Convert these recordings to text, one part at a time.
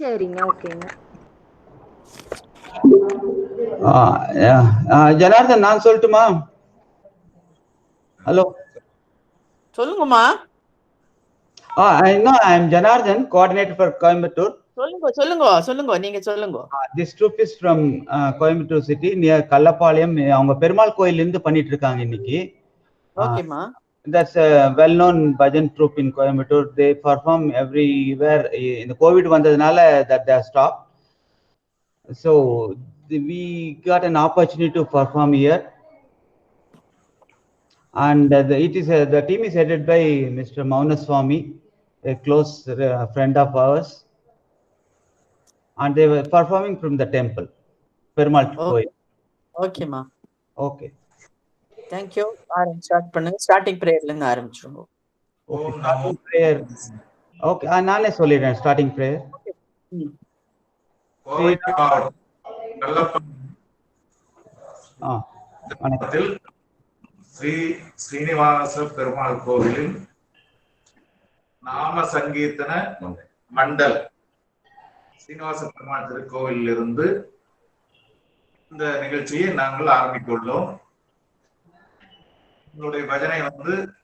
சரிங்க, ஓகேங்க. ஜனார்தன், நான் சொல்லட்டுமா? ஹலோ, சொல்லுங்கம்மா. I am Janardhan, coordinator for Coimbatore. சொல்லுங்க நீங்க சொல்லுங்க. This troop is from Coimbatore city near Kallapalayam. அவங்க பெருமாள் கோயில்ல இருந்து பண்ணிட்டு இருக்காங்க இன்னைக்கு. ஓகேம்மா. That's a well-known bhajan troupe in Coimbatore. They perform everywhere. In the COVID வந்ததுனால that they have stopped. So we got an opportunity to perform here. And the team is headed by Mr. Maunaswamy, a close friend of ours. And they were performing from the temple, Perumal Koil. Okay, ma. Okay. Thank you. Start பண்ணுங்க. Starting பிரேயர்ல இருந்து ஆரம்பிச்சுருங்க. Okay, starting prayer. Okay, நானே சொல்லிடுறேன் starting prayer. Sri Srinivasa Perumal கோவிலின் நாம சங்கீர்த்தன மண்டல் ஸ்ரீனிவாச பெருமாள் திருக்கோவிலில் இருந்து இந்த நிகழ்ச்சியை நாங்கள் ஆரம்பித்துள்ளோம். உங்களுடைய பஜனை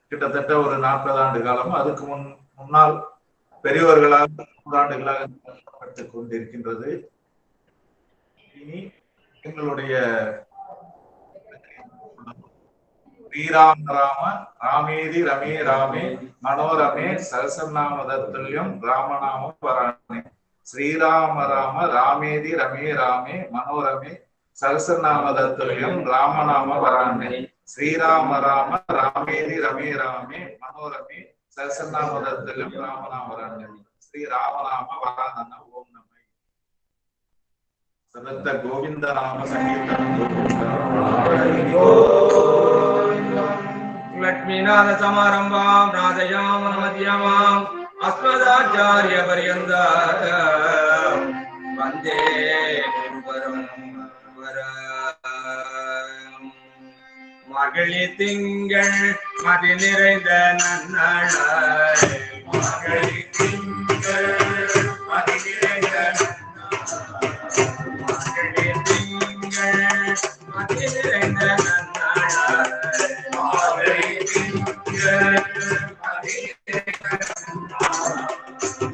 கிட்டத்தட்ட ஒரு 40 ஆண்டு காலம், அதுக்கு முன்னால் பெரியவர்களால் 100 ஆண்டுகளாக நடத்தப்பட்டுக் கொண்டிருக்கின்றது. இனி எங்களுடைய ஸ்ரீராம ராம ராமேதி ரமே ராமே மனோரமே சகசநாமதத்துல்யம் ராமநாம வராணே. ஸ்ரீராம ராம ராமேதி ரமே ராமே மனோரமே சகசநாமதத்துல்யம் ராமநாம வராணே. ஸ்ரீராம ராம ராமேதி ரமே ராமே மனோரமே சகசநாமதத்துல்யம் ராமநாம வராணே. ஸ்ரீ ராமநாம வராணன. ஓம் நம சதத்த கோவிந்த நாம சங்கீர்த்தனம். லக்ஷ்மீநாத சமாரம்பாம் ராஜயாம் மத்யமாம் அஸ்மதாச்சாரிய பர்யந்தாம் வந்தே குருபரம் மகளி திங்கள் மதி நிறைந்த நன்னாளாய். மகளி திங்கள் மதி நிறைந்த மகளி திங்கள் மதி நிறைந்த நன்னாளாய். மகளி திங்கள் மதி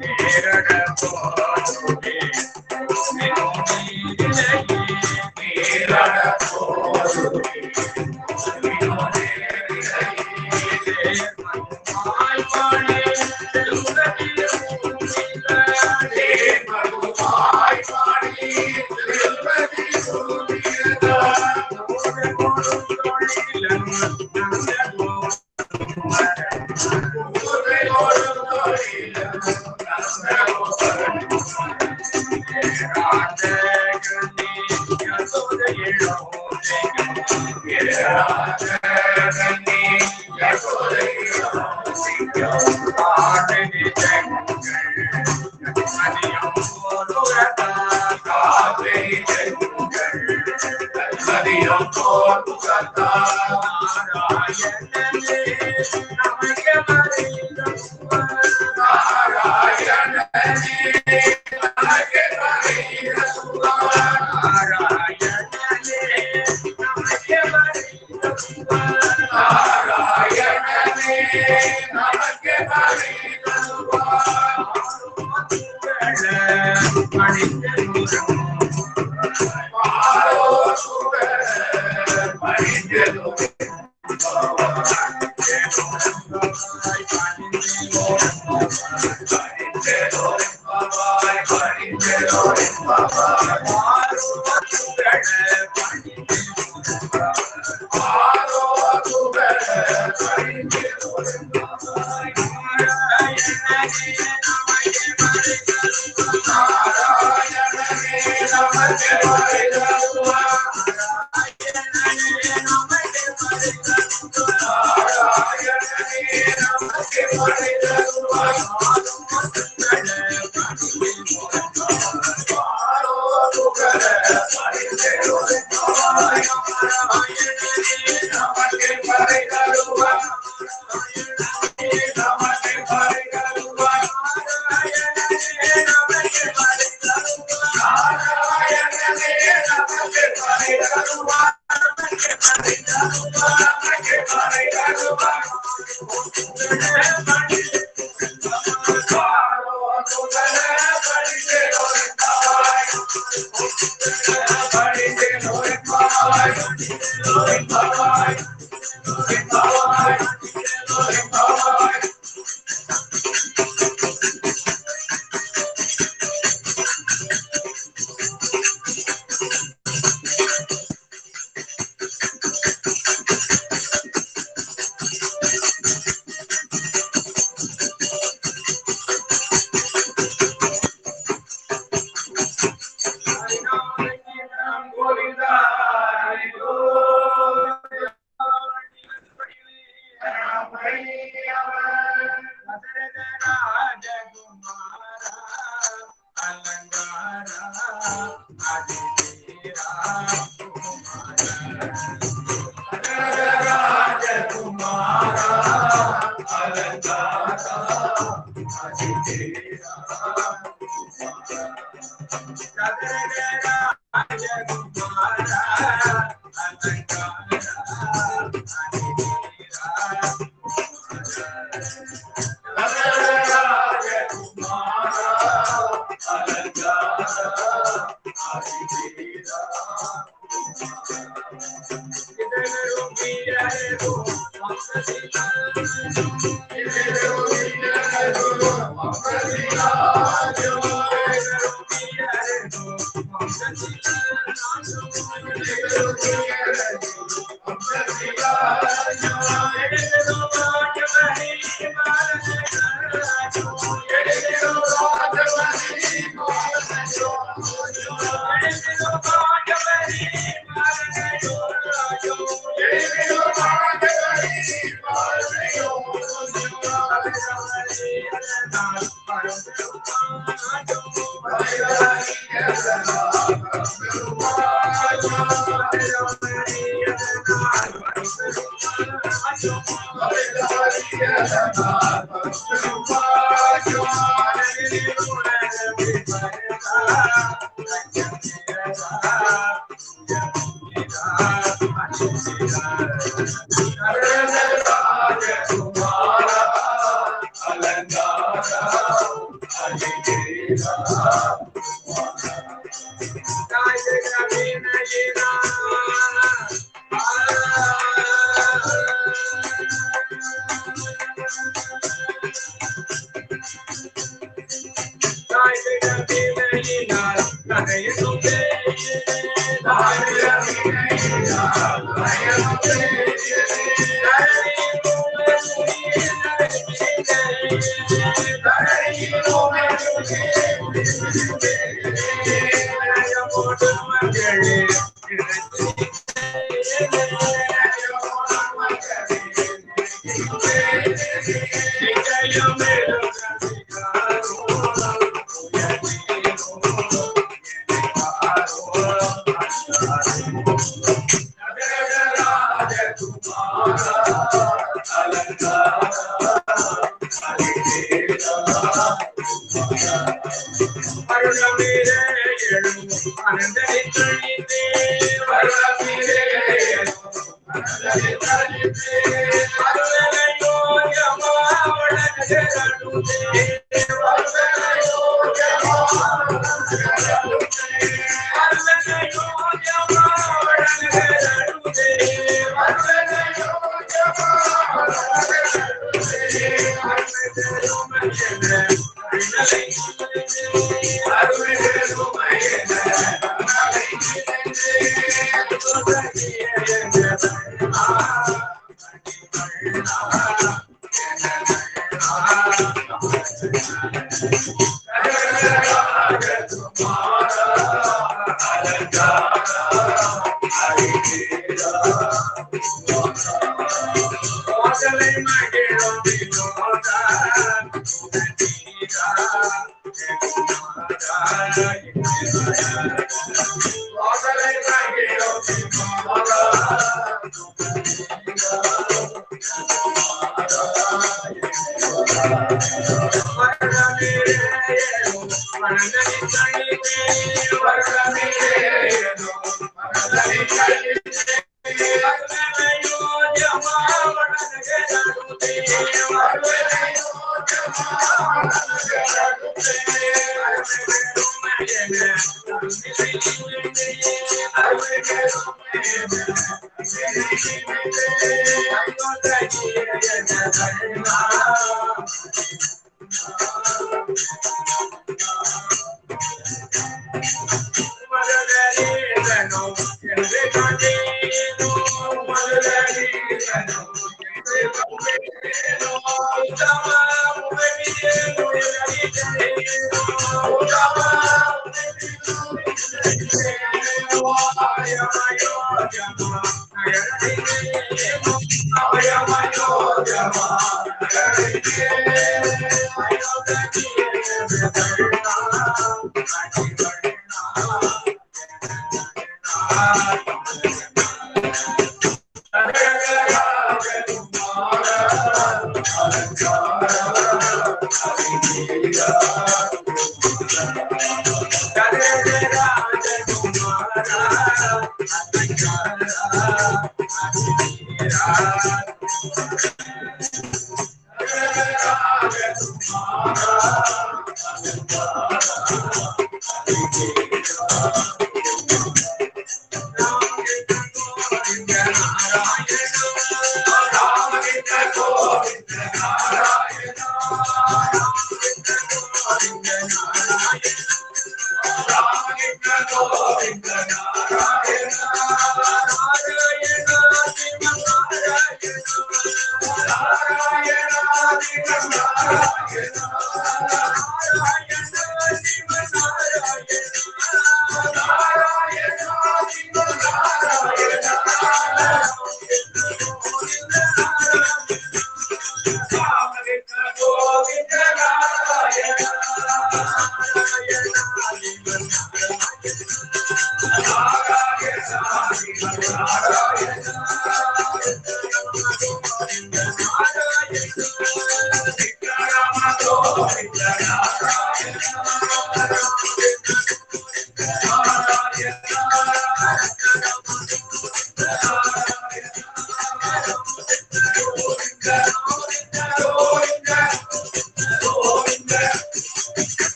நேரட போதுமே நேரட போதுமே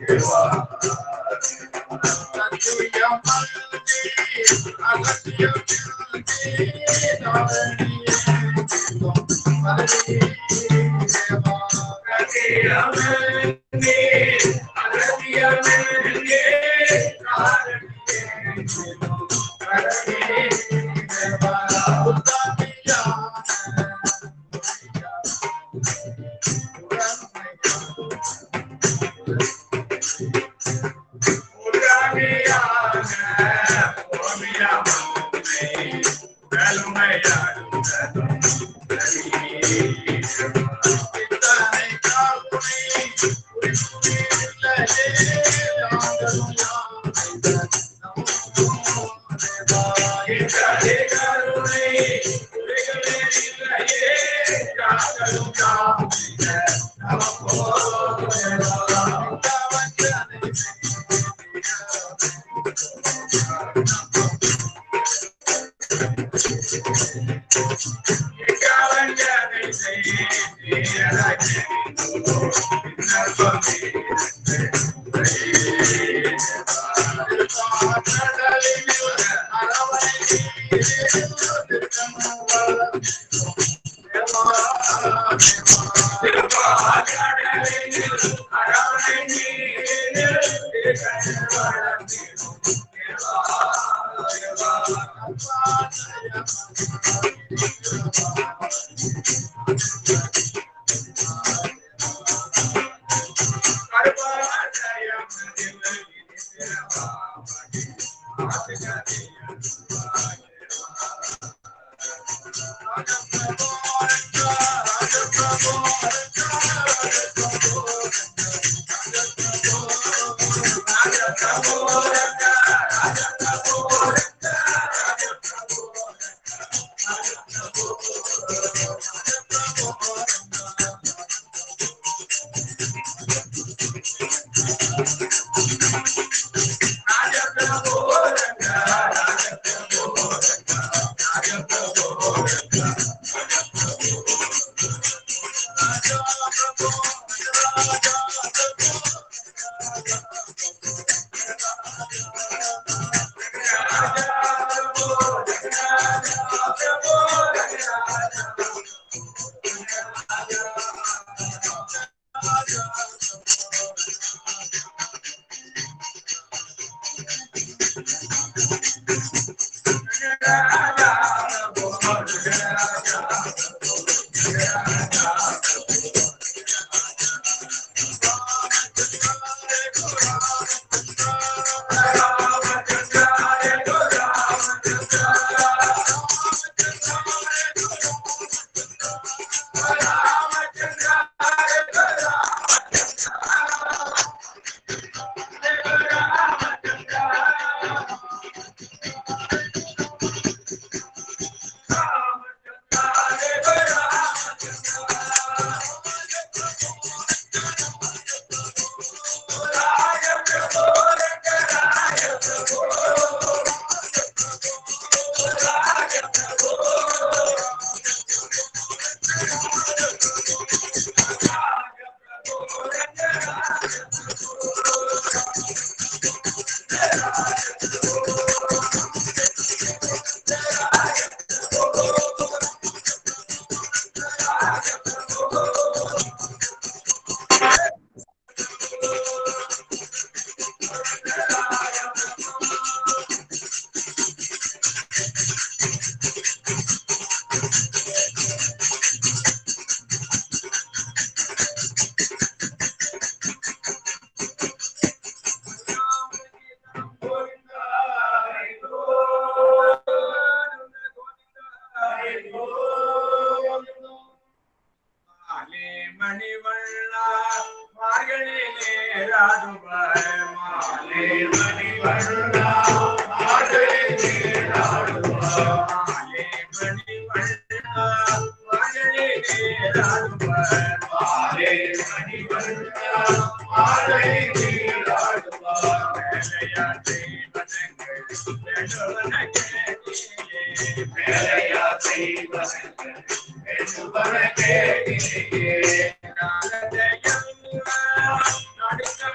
Thank you.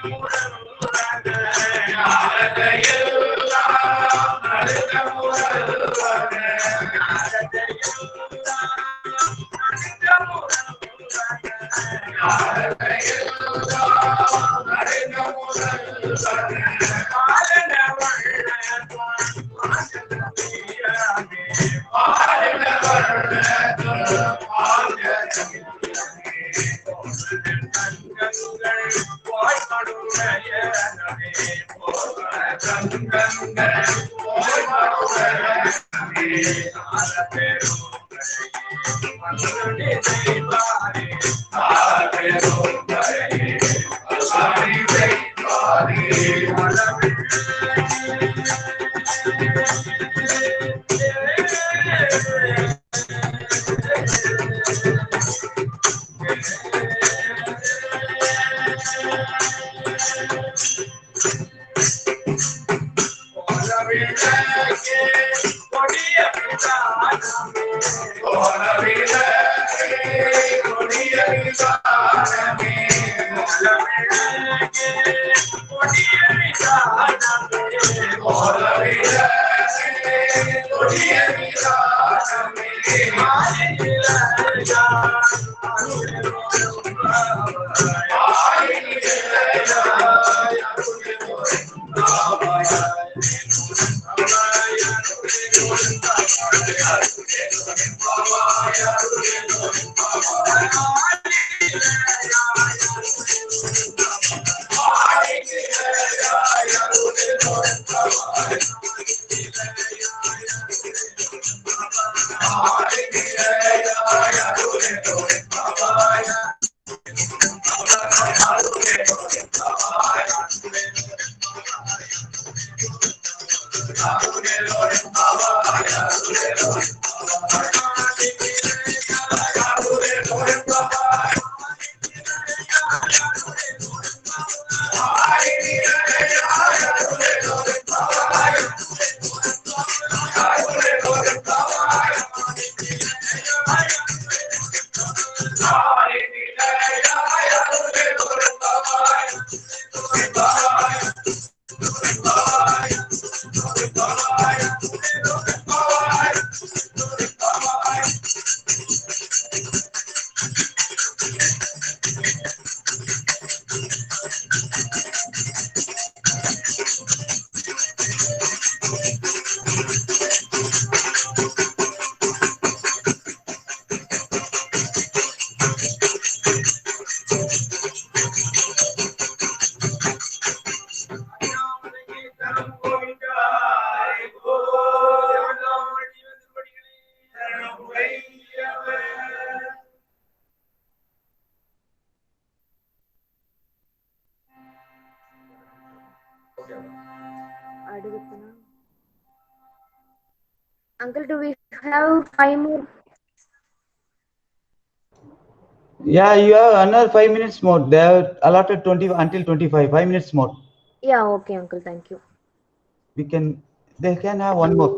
Uncle, do we have 5 more? Yeah, you have another 5 minutes more. They have allotted 20 until 25. 5 minutes more. Yeah, okay, Uncle. Thank you. They can have one more.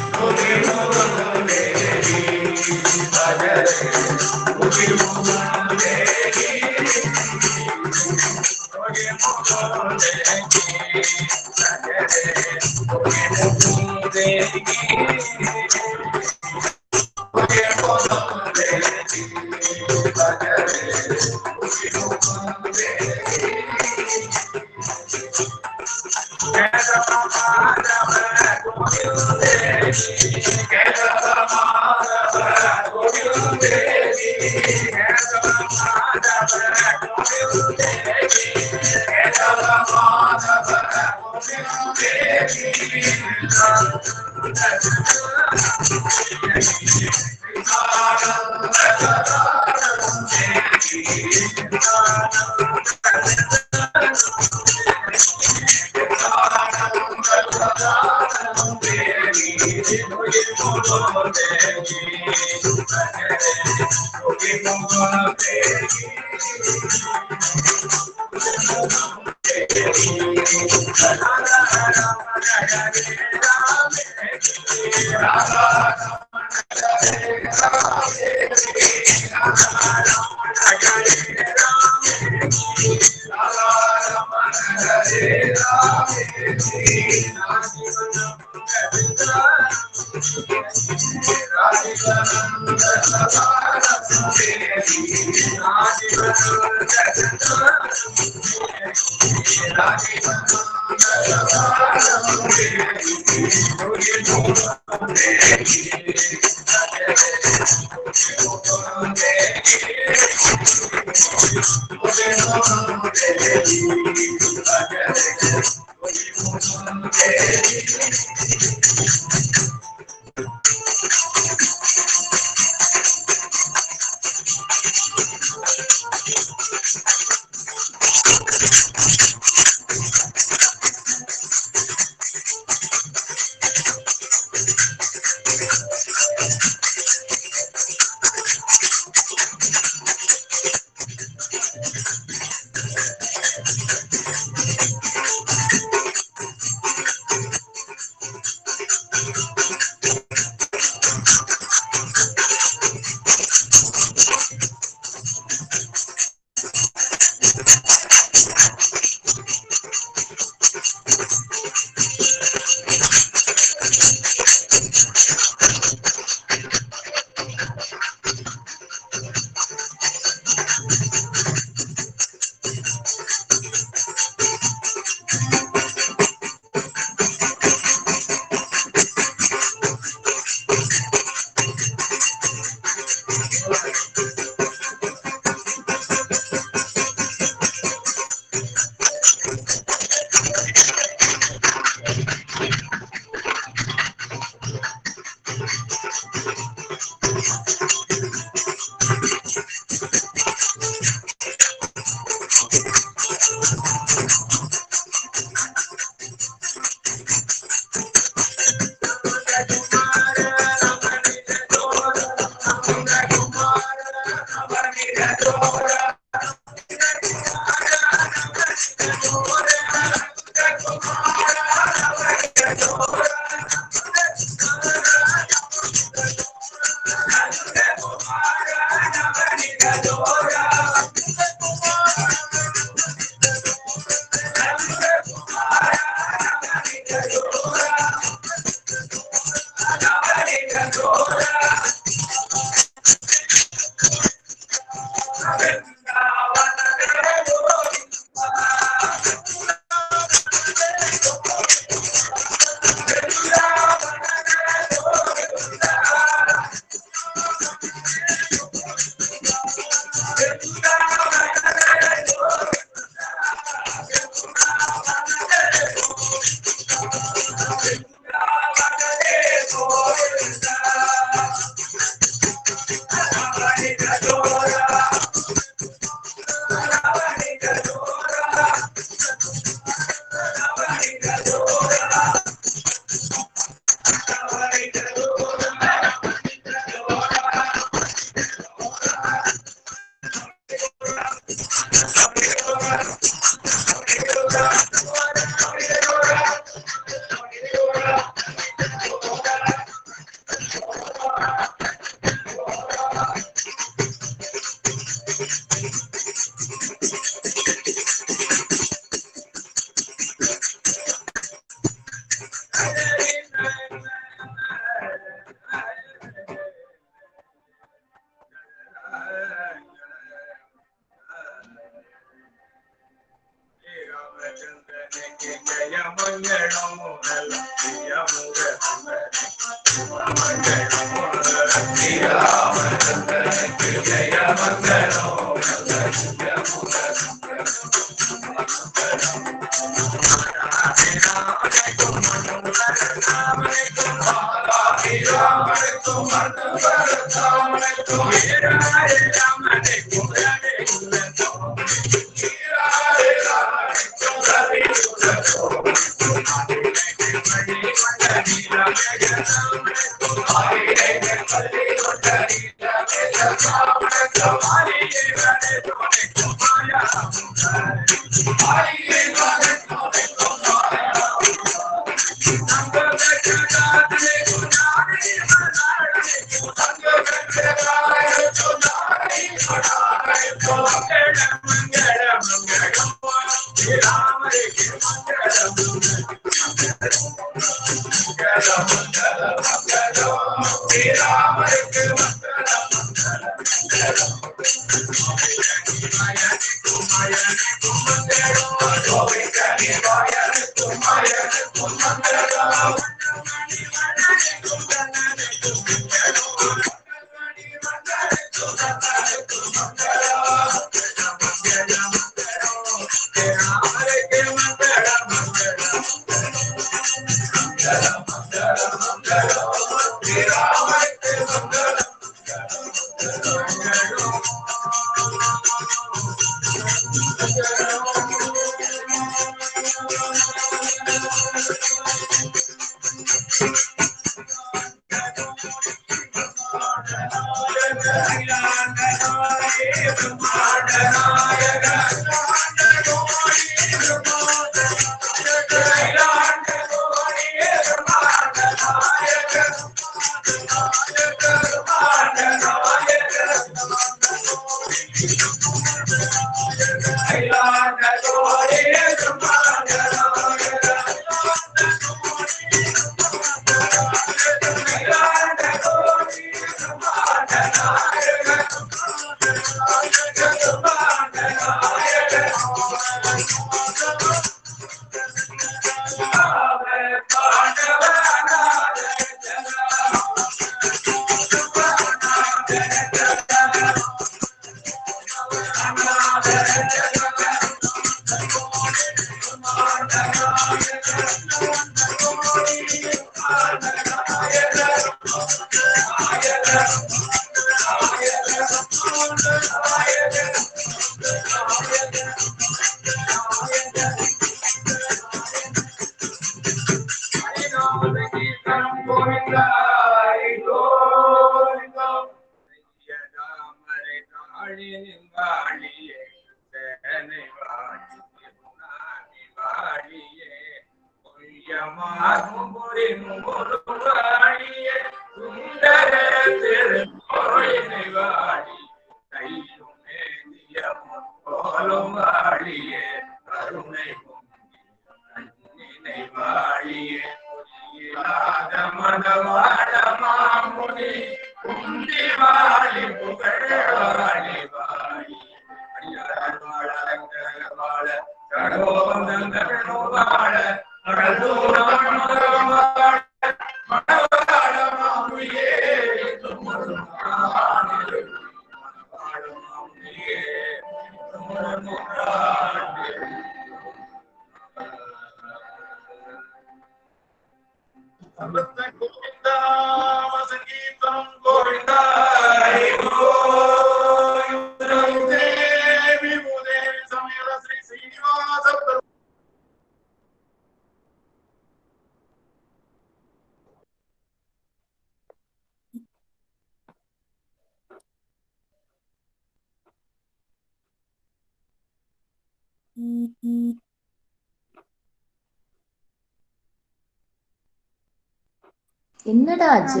என்னடா ஆச்சு?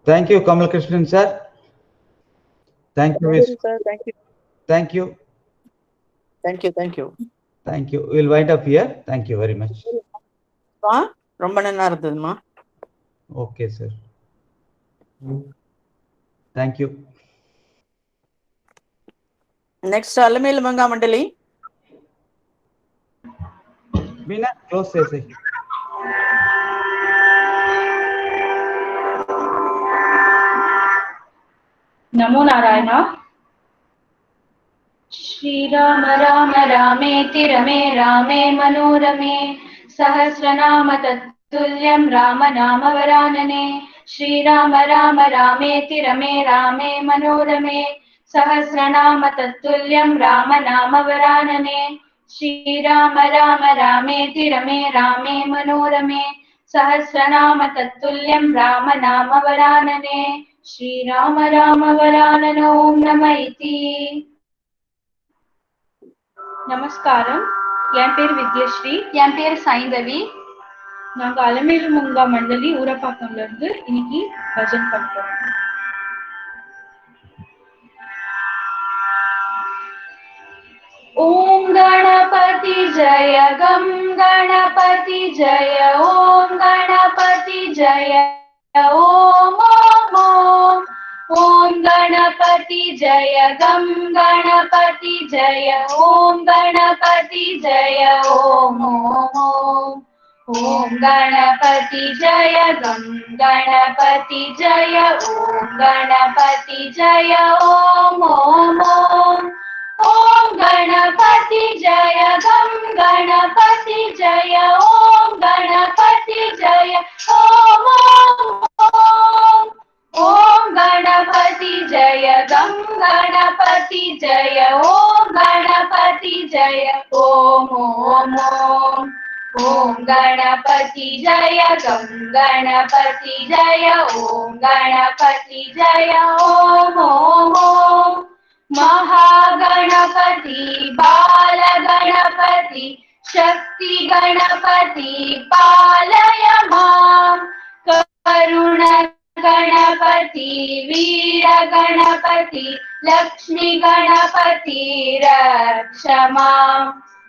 Thank you, Kamal Krishnan sir. Thank you. Sir, thank you. Thank you. Thank you. Thank you. Thank you. We'll wind up here. Thank you very much. ரொம்ப நல்லா இருந்ததுமா. Okay, sir. Thank you. Next, Alamil Manga Mandali. Meena, close say. नमो नारायण। श्री राम राम रामेति रमे रामे मनोरमे सहस्रनाम तत्तुल्यं राम नाम वरानने। श्री राम राम रामेति रमे रामे मनोरमे सहस्रनाम तत्तुल्यं राम नाम वरानने। श्रीराम राम रामेति रमे रामे मनोरमे सहस्रनाम तत्तुल्यं राम नाम वरानने श्रीराम राम वरानन ओम नमः इति நமஸ்காரம். என் பேர் வித்யஸ்ரீ. என் பேர் சைந்தவி. நாங்க அலமேலு முங்கா மண்டலி ஊரப்பாக்கம்ல இருந்து இன்னைக்கு பஜன் பண்றோம். ओम गणपति जय गम गणपति जय ओम गणपति जय ओम ओम ओम ओम गणपति जय गम गणपति जय ओम गणपति जय ओम ओम ओम ओम गणपति जय गम गणपति जय ओम गणपति जय ओम ओम ओम ओम गणपति जय गम गणपति जय ओम गणपति जय ओम ओम ओम गणपति जय गम गणपति जय ओम गणपति जय ओम ओम ओम ओम गणपति जय गम गणपति जय ओम गणपति जय ओम ओम ओम महागणपति बाल गणपति शक्ति गणपति पालय मां करुण गणपति वीर गणपति लक्ष्मी गणपति रक्ष मां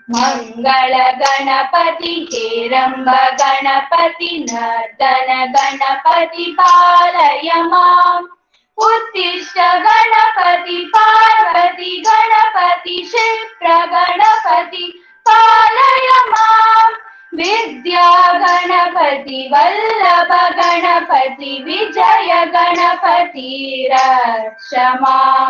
मंगल गणपति हेरंब गणपति नर्तन गणपति पालय मां उत्तिष्ठ गणपति पार्वती गणपति क्षिप्र गणपति पालय मां विद्या गणपति वल्लभ गणपति विजय गणपति रक्ष मां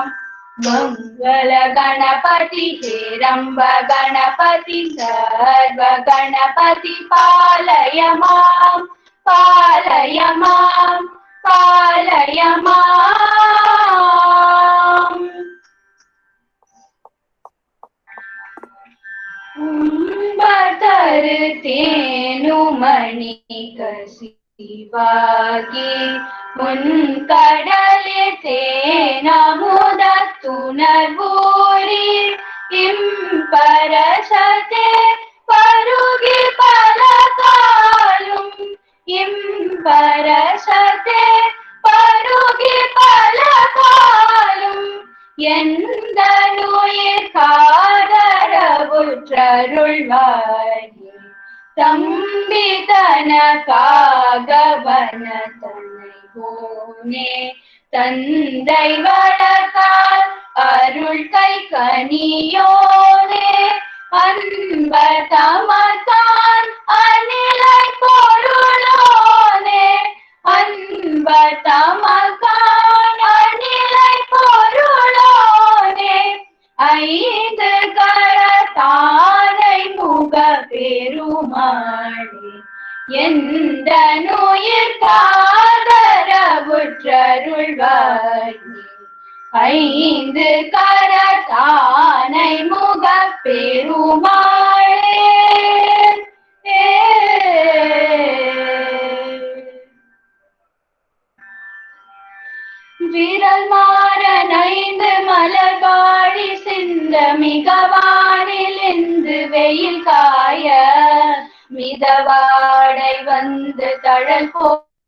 मंगल गणपति हेरंब गणपति सर्व गणपति पालय मां पालय मां पालय मां तेनुमणि कसिवागे मुन्कडले तेनमुदत्तुनर्वूरि इंपरशते परुगि पलकालुं इंपरशते परुगि पलकालुं எந்தனுயிர் காதரவுற்றருள்வாயே தம்பி தனக்காகவன தன்னை போனே தந்தை வளர்த்தால் அருள் கை கனியோனே அன்பர் தமத்தான் அநிலை பொருளோனே அன்பர் தமத்தான் அநிலை பொருளோனே ஐந்து கரத்தானை முக பெருமாளே எந்த நோயிற் காதரவுற்றருள்வாயே ஐந்து கரத்தானை முக பெருமாளே விரல் மாறனைந்து மலர்காழி சிந்த மிகவானிலிருந்து வெயில் காய மிதவாடை வந்து தழல்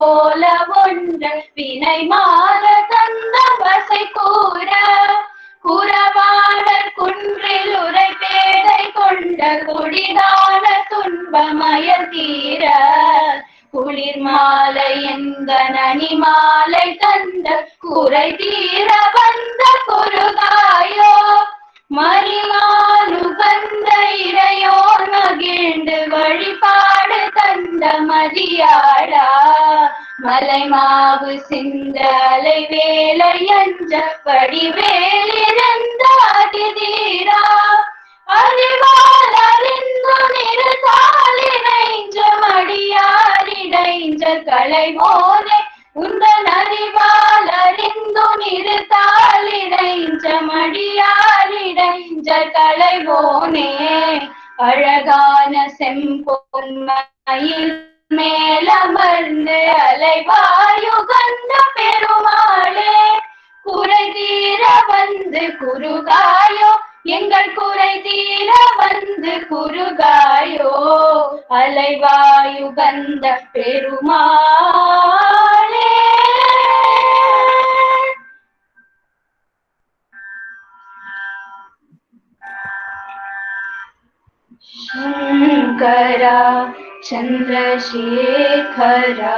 போல ஒன்று வினை மாற தந்த வசை கூற குறவாடர் குன்றில் உரை பேதை கொண்ட குடிதான துன்பமயல் தீர குளிர் மாலை எந்த நனி மாலை தந்த குறை தீர வந்த குருகாயோ மறிமாலு கந்த இறையோர் மகிழ்ந்து வழிபாடு தந்த மதியாடா மலை மாவு சிந்த அலை வேலை அஞ்ச படிவேலிருந்த அதிதீரா அறிவால் அறிந்து நிறுத்தாலினைஞ்ச மடியாரிடைஞ்ச கலைமோனே உந்தன் அறிவால் அறிந்து நிறுத்தாலிடைஞ்ச மடியாரிடைஞ்ச ஊஞ்சல் களைவோனே அழகான செம்பொன்மையில் மேலமர்ந்து அலைவாயுகந்த பெருமாளே குறை தீர வந்து குருகாயோ எங்கள் குறை தீர வந்து குருகாயோ அலைவாயுகந்த பெருமாளே. शंकरा चंद्रशेखरा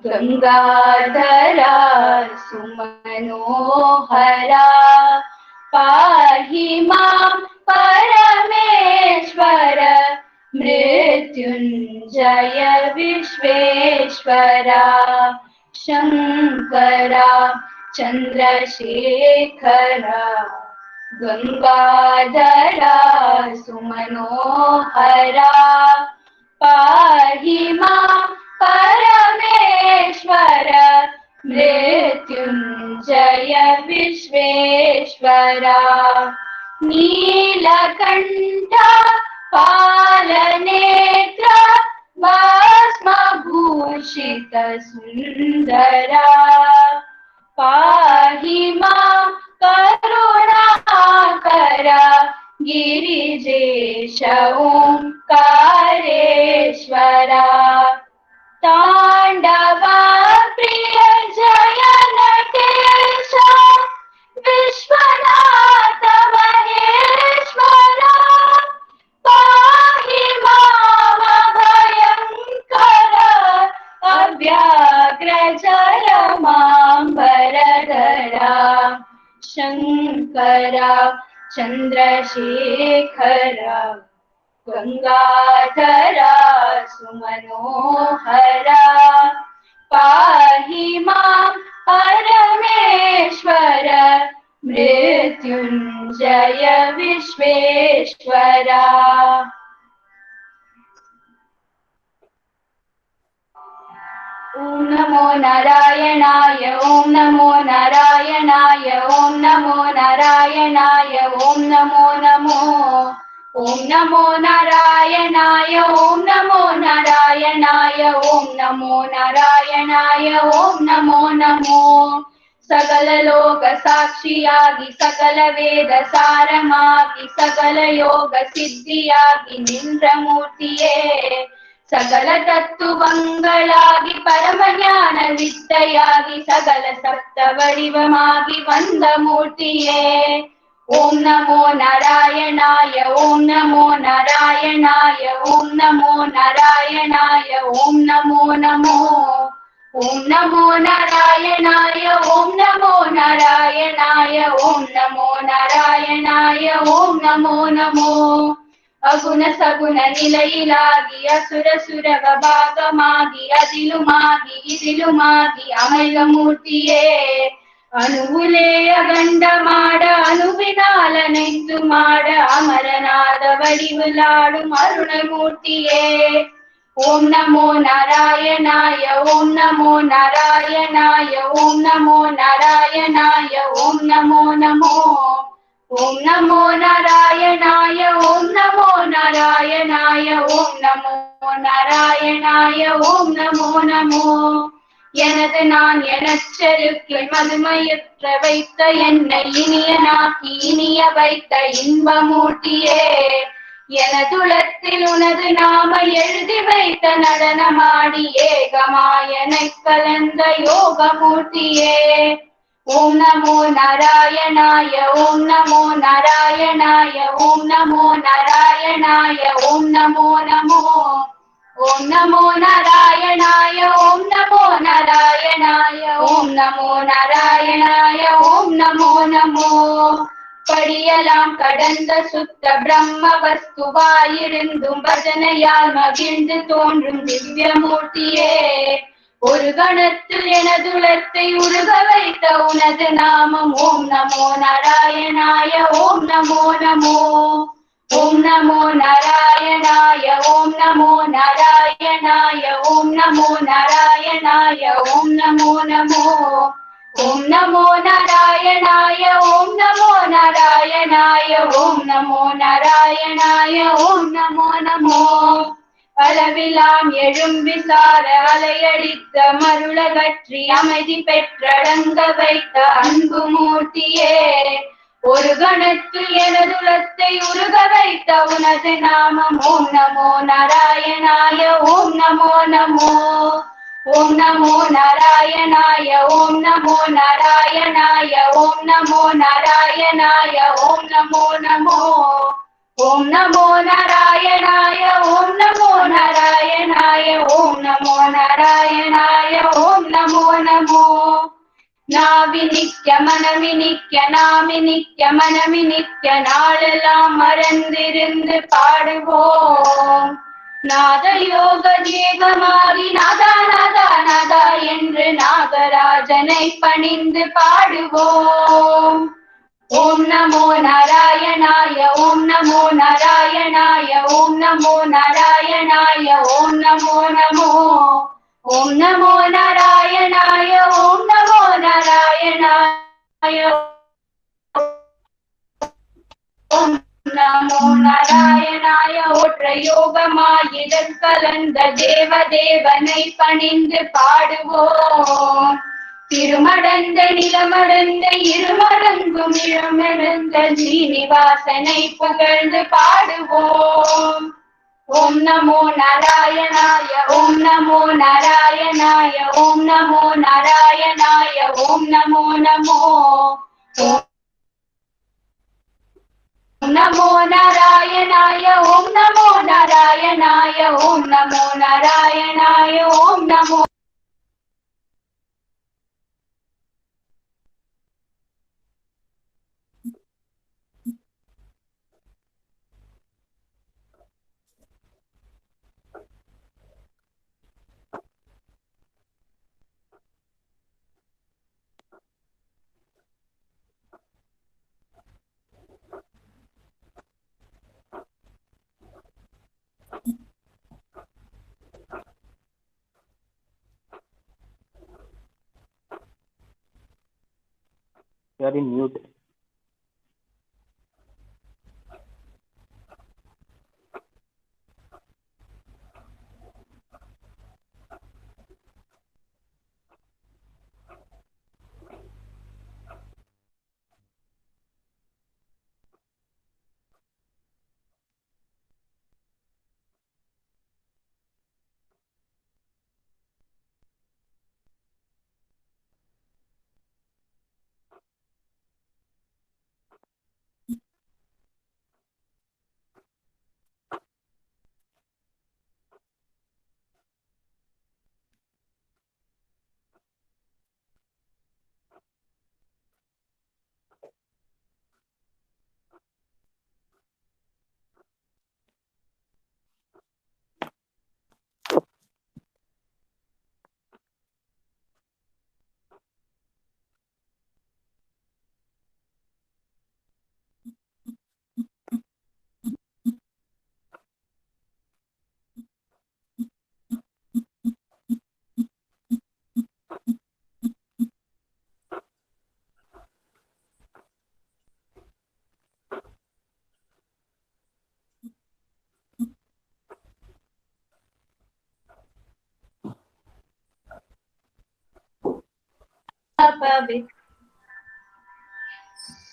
गंगाधरा सुमनोहरा पाहि मां परमेश्वर मृत्युंजय विश्वेश्वरा. शंकरा चंद्रशेखरा गंगाधरा सुमनोहरा पाहि मां परमेश्वर मृत्युंजय विश्वेश्वरा. नीलकंठ पालनेत्र भस्मभूषित सुंदरा पाहि मां करुणाकरा गिरिजेश ओंकारेश्वरा. तांडवा प्रिय जय नटेश विश्वनाथ महेश्वरा पाहि मां अभयंकर अव्याघ्र जलमांबरधरा. शंकरा चंद्रशेखरा गंगाधरा सुमनोहरा पाहि मां परमेश्वर मृत्युंजय विश्वेश्वरा. ओम नमो नारायणाय ओम नमो नारायणाय ओम नमो नारायणाय ओम नमो नमो ओम नमो नारायणाय ओम नमो नारायणाय ओम नमो नारायणाय ओम नमो नमो. सकल लोक साक्षियागी सकल वेद सारमागी सकल योग सिद्धियागी निன்ற मूर्तिये सकल तत्वंगलागी परम ज्ञान विद्यागी सकल सप्त वडिवमागी वंद मूर्तिये. ओम नमो नारायणाय ओम नमो नारायणाय ओम नमो नारायणाय ओम नमो नमो ओम नमो नारायणाय ओम नमो नारायणाय ओम नमो नारायणाय ओम नमो नमो. अगुण सगुण निलयिलागी असुर सुरव भागमागी अदिलुमागी इदिलुमागी अमैग मूर्तिये ಅನುವುಲೇ ಅಗಂಡ ಮಾಡ ಅನುವಿನಾಲ ನೈತು ಮಾಡ ಅಮರನಾದ ವಡಿವುಲಾಡು ಮರುಣ ಮೂರ್ತಿಯೇ. ಓಂ ನಮೋ ನಾರಾಯಣಾಯ ಓಂ ನಮೋ ನಾರಾಯಣಾಯ ಓಂ ನಮೋ ನಾರಾಯಣಾಯ ಓಂ ನಮೋ ನಮೋ ಓಂ ನಮೋ ನಾರಾಯಣಾಯ ಓಂ ನಮೋ ನಾರಾಯಣಾಯ ಓಂ ನಮೋ ನಾರಾಯಣಾಯ ಓಂ ನಮೋ ನಮೋ. எனது நான் எனச்செருக்கில் மதுமையுற்ற வைத்த என்னை இனியனாக்கி இனிய வைத்த இன்பமூர்த்தியே எனதுளத்தில் உனது நாம எழுதி வைத்த நடனமாடி ஏகமாயனை கலந்த யோகமூர்த்தியே. ஓம் நமோ நாராயணாய ஓம் நமோ நாராயணாய ஓம் நமோ நாராயணாய ஓம் நமோ நமோ ओम नमो नारायणाय ओम नमो नारायणाय ओम नमो नारायणाय ओम नमो नमो. படியலாம் கடந்த சுத்த பிரம்ம வஸ்துவாயிருந்தும் பஜனையால் மகிழ்ந்து தோன்றும் திவ்யமூர்த்தியே ஒரு கணத்தில் எனதுளத்தை உருக வைத்த உனது நாமம் ஓம் நமோ நாராயணாய ஓம் நமோ நமோ. ओम नमो नारायणाय ओम नमो नारायणाय ओम नमो नारायणाय ओम नमो नमो ओम नमो नारायणाय ओम नमो नारायणाय ஓம் நமோ நாராயணாய ஓம் நமோ நமோ. அளவிலாம் எழும் விசார அலையடித்த மருளகற்றி அமைதி பெற்றடங்க வைத்த அன்பு மூர்த்தியே, ஒரு கணத்தில் எனதுலத்தை உருக வைத்த உனது நாமம் ஓம் நமோ நாராயணாய ஓம் நமோ நமோ. ஓம் நமோ நாராயணாய ஓம் நமோ நாராயணாய ஓம் நமோ நாராயணாய ஓம் நமோ நமோ. ஓம் நமோ நாராயணாய ஓம் நமோ நாராயணாய ஓம் நமோ நாராயணாய ஓம் நமோ நமோ. நாவினிக்க மனமினிக்க நாமினிக்க மனமினிக்க நாளெல்லாம் மறந்திருந்து பாடுவோம். நாத யோக ஜீவமாகி நாதா நாதா நாதா என்று நாகராஜனை பணிந்து பாடுவோம். ஓம் நமோ நாராயணாய ஓம் நமோ நாராயணாய ஓம் நமோ நாராயணாய ஓம் நமோ நமோ. ஓம் நமோ நாராயணாய ஓம் நமோ நாராயணாய ஓம் நமோ நாராயணாய. ஒற்ற யோகமாயிடல் கலந்த தேவதேவனை பணிந்து பாடுவோம். திருமடந்த நிலமடந்த இருமடங்கும் இளமடந்த ஸ்ரீனிவாசனை புகழ்ந்து பாடுவோம். ஓம் நமோ நாராயணாய ஓம் நமோ நாராயணாய ஓம் நமோ நாராயணாய ஓம் நமோ நமோ. ஓம் நமோ நாராயணாய ஓம் நமோ நாராயணாய ஓம் நமோ நாராயணாய ஓம் நமோ. You are in mute.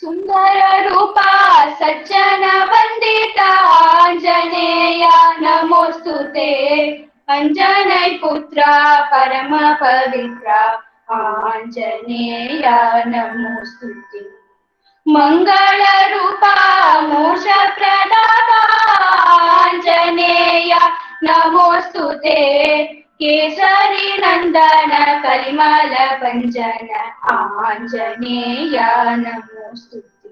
सुंदर रूपा सज्जन वंदिता आंजनेय नमोस्तुते. अंजनै पुत्रा परम पवित्रा आंजनेय नमोस्तुते. मंगल रूपा मोक्ष प्रदाता आंजनेय नमोस्तुते. केसरी नंदन कलिमल भंजन आंजनेय नमोस्तुते.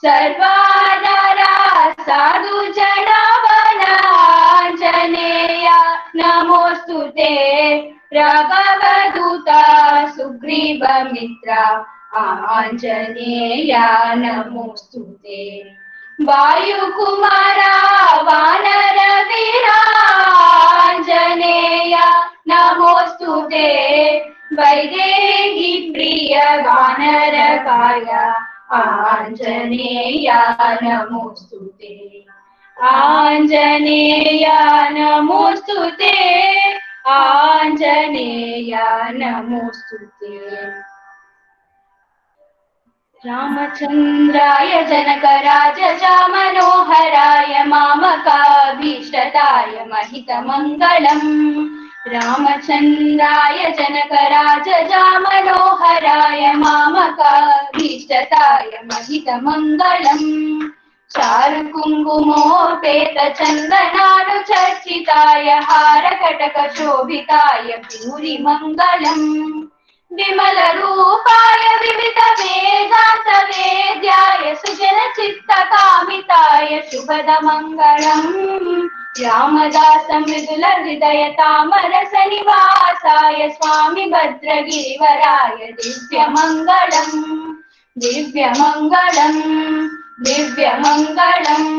सर्वाधारा साधु जनावन आंजनेय नमोस्तुते. राघवदूता सुग्रीव मित्रा आंजनेय नमोस्तुते. वायुकुमारा वानर वीरा आंजनेय नमोस्तुते. वैदेही प्रिय वानर काया आञ्जनेया नमोऽस्तुते आञ्जनेया नमोऽस्तुते आञ्जनेया नमोऽस्तुते रामचन्द्राय जनकराजजा मनोहराय मामकाभीष्टदाय महितमङ्गलम् रामचन्द्राय जनकराजजा मनोहराय मामकाभीष्टदाय महितमङ्गलम् चारुकुङ्कुमोपेतचन्दनानुचर्चिताय हारकटकशोभिताय भूरिमङ्गलम् विमलरूपाय विविधवेदान्तवेद्याय सुजनचित्तकामिताय शुभदमङ्गलम् रामदासमृदुलहृदयतामरसनिवासाय स्वामी भद्रगिरिवराय दिव्यमङ्गलम् दिव्यमङ्गलम् दिव्यमङ्गलम्.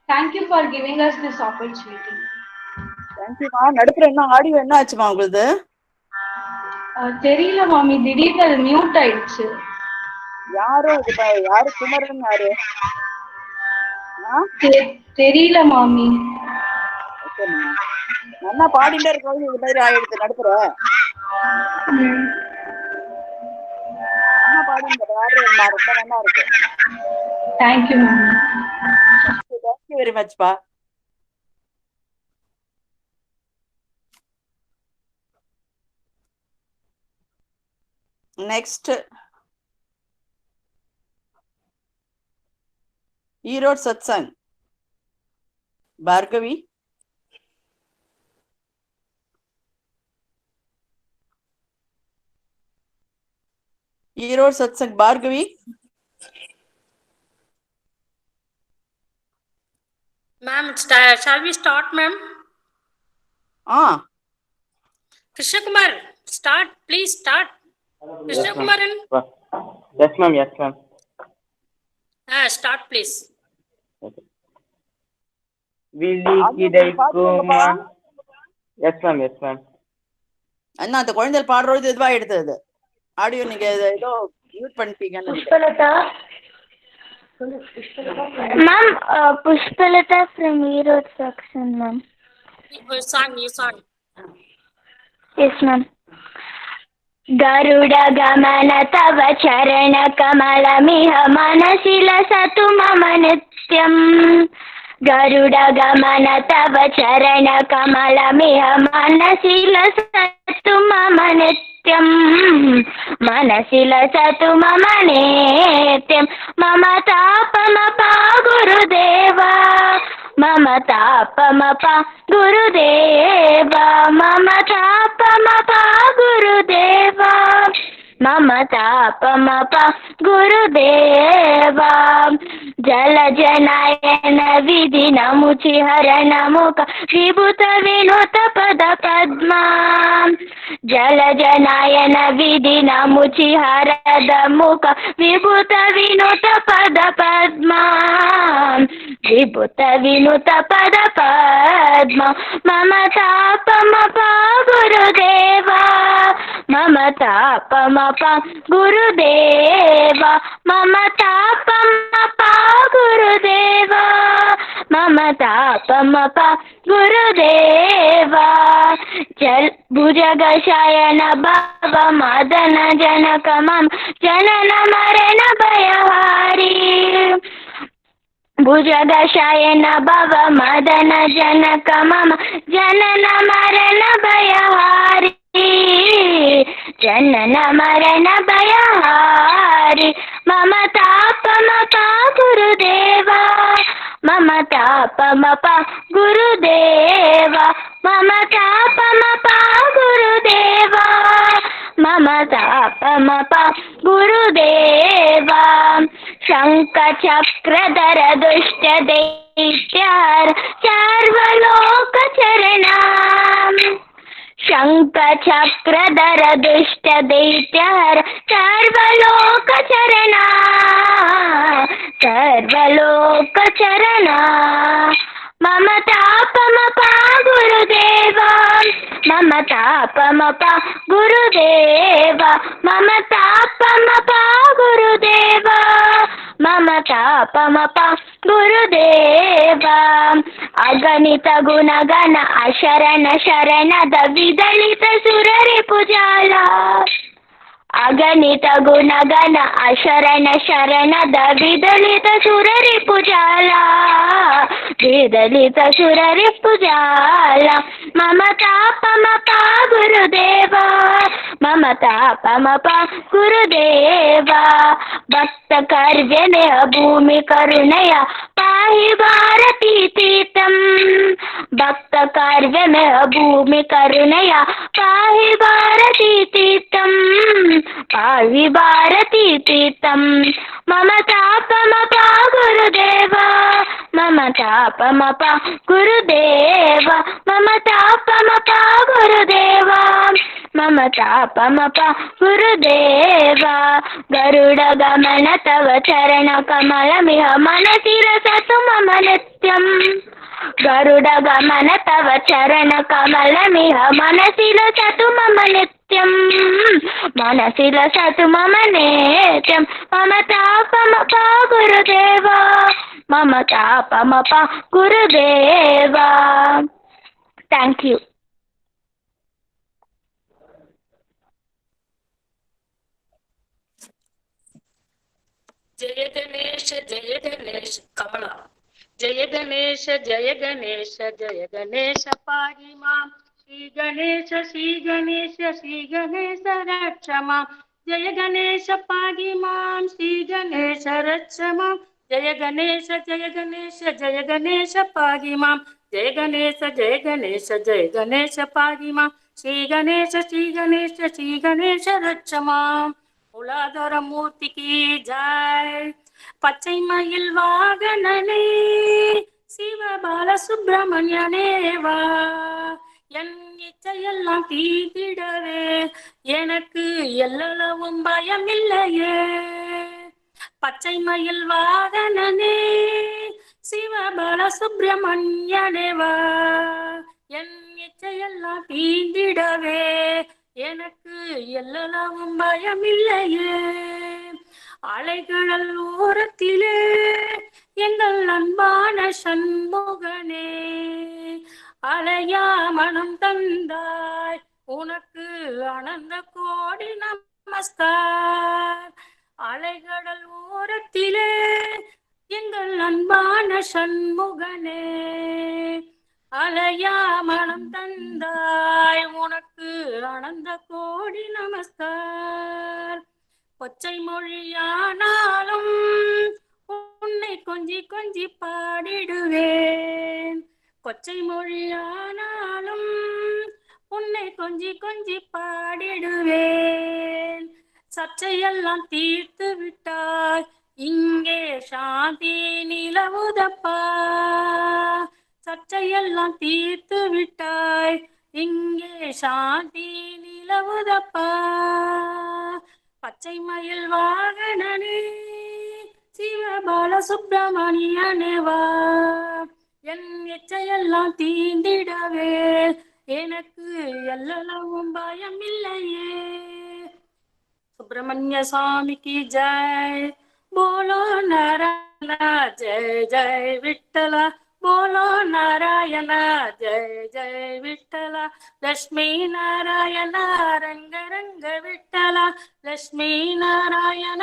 Thank you for giving us this opportunity. தேங்க்யூமா. நடுப்புற என்ன ஆடியோ என்ன ஆச்சுமா உங்களுக்கு? தெரியல மாமி, திடீர்னு அது மியூட் ஆயிடுச்சு. யாரு யாரு குமரன் யாரு? தெரியல மாமி. நல்லா பாடிட்டே இருக்கோம், இது மாதிரி ஆயிடுச்சு நடுப்புற. நல்லா பாடுங்க, ரொம்ப நல்லா இருக்கு. தேங்க்யூ மாமி. தேங்க்யூ வெரி மச் பா. Next, Erode Satsang, Bhargavi. Erode Satsang, Bhargavi. Ma'am, shall we start, ma'am? Krishna Kumar, start, please start. Krishna Yes, Kumaran. Yes, ma'am. Yes, ma'am. Start, please. Okay. Yes, ma'am. Yes, ma'am. அண்ணா அந்த குழந்தைகள் பாடுறது இதுவா எடுத்தது audio நீங்க ஏதோ mute பண்ணிட்டீங்கன்னு. Pushpalata. Ma'am, Pushpalata from Erode section, ma'am. You song. Yes, ma'am. गरुड गमन तव चरण कमलमिह मनसि लसतु मम नित्यम् गरुड गमन तव चरण कमलमिह मनसि लसतु मम नित्यम् मनसि लसतु मम नित्यम् मम तापमपा गुरुदेवा मम तापमपा गुरुदेवा मम तापमपा गुरुदेवा मम तापमपा गुरुदेवा जलजनयन विधि नमुचि हर नमुक विभूत विनुत पद पद्मा जलजनयन विधि नमुचि हरद मुख विभूत विनुत पद पद्मा विभूत विनुत पद पद्मा मम तापमपा गुरुदेवा मम तापमपा गुरुदेवा मम तापमपा गुरुदेवा मम तापमपा गुरुदेवा जल भुजगशयन भव मदन जनक मम जनन मरण भयहारी भुजगशयन भव मदन जनक मम जनन मरण भयहारी जनन मरण भयहारी मम तापमपा गुरुदेवा मम तापमपा गुरुदेवा मम तापमपा गुरुदेवा मम तापमपा गुरुदेवा शंख चक्रधर दुष्ट दैत्यार सर्वलोक चरणाम शंख चक्रधर दुष्ट दैत्यार सर्वलोक चरणा सर्वलोक चरणा मम तापमपा गुरुदेवा मम ताप तापमपा गुरुदेव मम तापमपा गुरुदेव मम तापमपा गुरुदेव अगणित गुणगण अशरण शरणद विदलित सुररिपुजाला अगणित गुणगण अशरण शरणद विदलित सुररिपुजाला विदलित सुररिपुजाला मम तापमपा गुरुदेव मम तापमपा गुरुदेव भक्त कर्व्य में भूमि करुणया पाहि भारती तीर्थम भक्त कार्य में भूमि करुणया पाहि भारती तीर्थम पाहि भारती तीर्थम मम तापमपा गुरुदेव मम तापमपा गुरुदेव मम तापमपा गुरुदेव मम तापमपा गुरुदेव गरुड गमन तव चरण कमलमिह मनसि रसतु मम नित्यम् गरुड गमन तव चरण कमलमिह मनसि रसतु मम नित्यम् मनसि रसतु मम नित्यम् मम तापमपा गुरुदेव मम तापमपा गुरुदेव थैंक यू जय गणेश कमला जय गणेश जय गणेश जय गणेश पाहि मां श्री गणेश रक्ष मां जय गणेश पाहि मां श्री गणेश रक्ष मां जय गणेश पाहि मां जय गणेश पाहि मां श्री गणेश रक्ष मां மூலாதார மூர்த்திக்கு ஜாய் பச்சை மயில் வாகனனே சிவபால சுப்பிரமணியனேவா என் இச்சையெல்லாம் தீர்த்திடவே எனக்கு எல்லளவும் பயம் இல்லையே பச்சை மயில் வாகனனே சிவபால சுப்பிரமணியனேவா என் இச்சையெல்லாம் தீர்த்திடவே எனக்கு எல்லளவும் பயமில்லையே அலைகடல் ஓரத்திலே எங்கள் அன்பான சண்முகனே அலையா மனம் தந்தாய் உனக்கு அனந்த கோடி நமஸ்கார் அலைகடல் ஓரத்திலே எங்கள் அன்பான சண்முகனே அலையா மனம் தந்தாய் உனக்கு அனந்த கோடி நமஸ்கார் கொச்சை மொழியானாலும் உன்னை கொஞ்சி கொஞ்சி பாடிடுவேன் கொச்சை மொழியானாலும் உன்னை கொஞ்சி கொஞ்சி பாடிடுவேன் சர்ச்சையெல்லாம் தீர்த்து விட்டாய் இங்கே சாந்தி நிலவுதப்பா சர்ச்சையெல்லாம் தீர்த்து விட்டாய் இங்கே சாந்தி நிலவுதப்பா பச்சை மயில் வாகனனே சிவபால சுப்பிரமணியனேவா என் எச்சையெல்லாம் தீண்டிடவே எனக்கு எல்லளவும் பயம் இல்லையே சுப்பிரமணிய சுவாமிக்கு ஜெய் போலோ நாராயண ஜெய் ஜெய் விட்டலா बोलो नारायण जय जय विठ्ठला लक्ष्मी नारायण रंग रंग विठ्ठला लक्ष्मी नारायण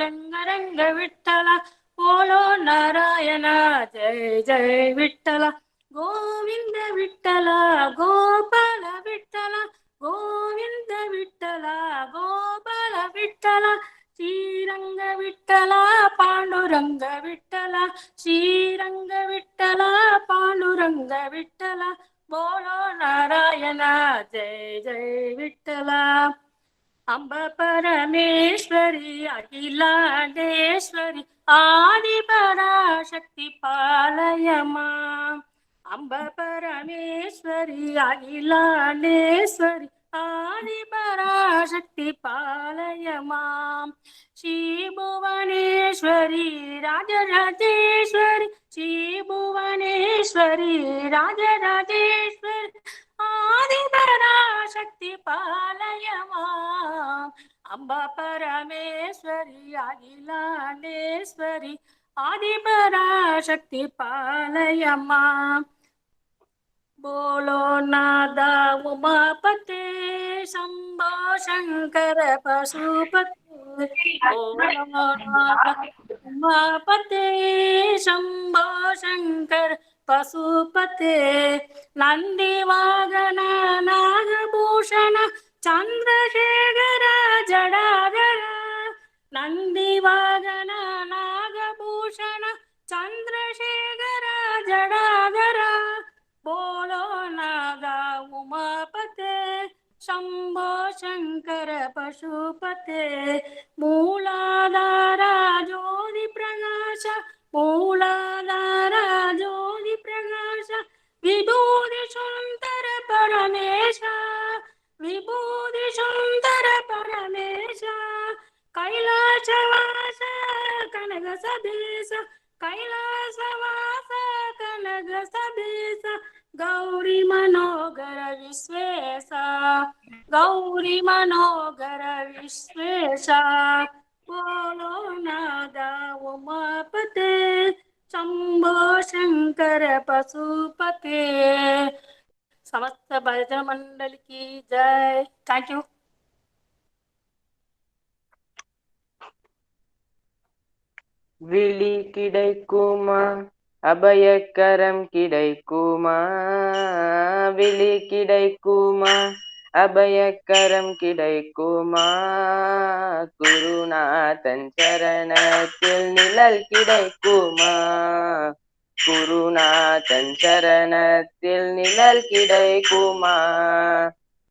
रंग रंग विठ्ठला बोलो नारायण जय जय विठ्ठला गोविंद विठ्ठला गोपाल विठ्ठला गोविंद विठ्ठला गोपाल विठ्ठला श्रीरंग विठ्ठला पांडुरंग विठ्ठला श्रीरंग विठ्ठला पांडुरंग विठ्ठला बोलो नारायण जय जय विठ्ठला अंब परमेश्वरी अखिलांडेश्वरी आदि पराशक्ति पालय मां अंब परमेश्वरी अखिलांडेश्वरी आदि पराशक्ति पालय मां श्री भुवनेश्वरी राजराजेश्वरी श्री भुवनेश्वरी राजराजेश्वरी आदि ஆதிபராசக்தி பாலயமாம் அம்பா பரமேஸ்வரி அகிலாண்டேஸ்வரி ஆதிபராசக்தி பாலயமாம் बोलो नादा उमापते शंभो शंकर पशुपते बोलो नादा उमापते शंभो शंकर पशुपते नंदी वागन नागभूषण चंद्रशेखर जडाधर नंदी वागन नागभूषण चंद्रशेखर जडाधर बोलो नागा उमापते शंभो शंकर पशुपते मूलाधारा ज्योति प्रकाश मूलाधारा ज्योति प्रकाश विभूति सुंदर परमेश विभूति सुंदर परमेश कैलासवास कनक सदेश कैलासवास कनक सदेश गौरी मनोगर विश्वेशा गौरी मनोगर विश्वेशा बोलो नादा उमापते शंभो शंकर पशुपते समस्त भजन मंडल की जय थैंक यू விழி கிடைக்குமா அபயக்கரம் கிடைக்குமா விழி கிடைக்குமா அபயக்கரம் கிடைக்குமா குருநாதன் சரணத்தில் நிழல் கிடைக்குமா குருநாதன் சரணத்தில் நிழல் கிடைக்குமா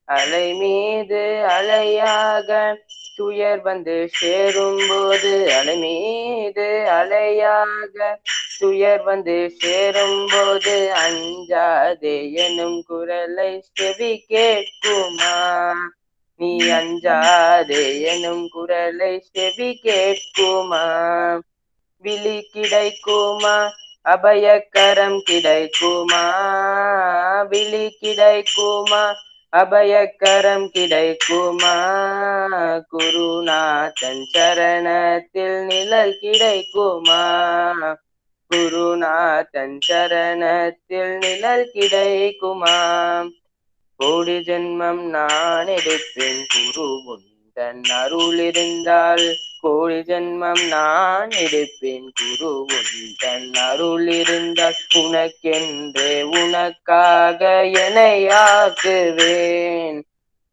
அலை மீது அலையாக துயர் வந்து சேரும் போது அலை மீது அலையாக துயர் வந்து சேரும் போது அஞ்சாதே எனும் குரலை செவி கேட்குமா நீ அஞ்சாதே எனும் குரலை செவி கேட்குமா விழி கிடைக்குமா அபயக்கரம் கிடைக்குமா விழி கிடைக்குமா அபயக்கரம் கிடைக்குமா குருநாதன் சரணத்தில் நிழல் கிடைக்குமா குருநாதன் சரணத்தில் நிழல் கிடைக்குமா கோடி ஜென்மம் நான் எடுப்பேன் குரு உந்தன் அருள் இருந்தால் கோடி ஜென்மம் நான் எடுப்பேன் குரு உந்தன் அருள் இருந்தால் உனக்கென்றே உனக்காக என்னையாக்குவேன்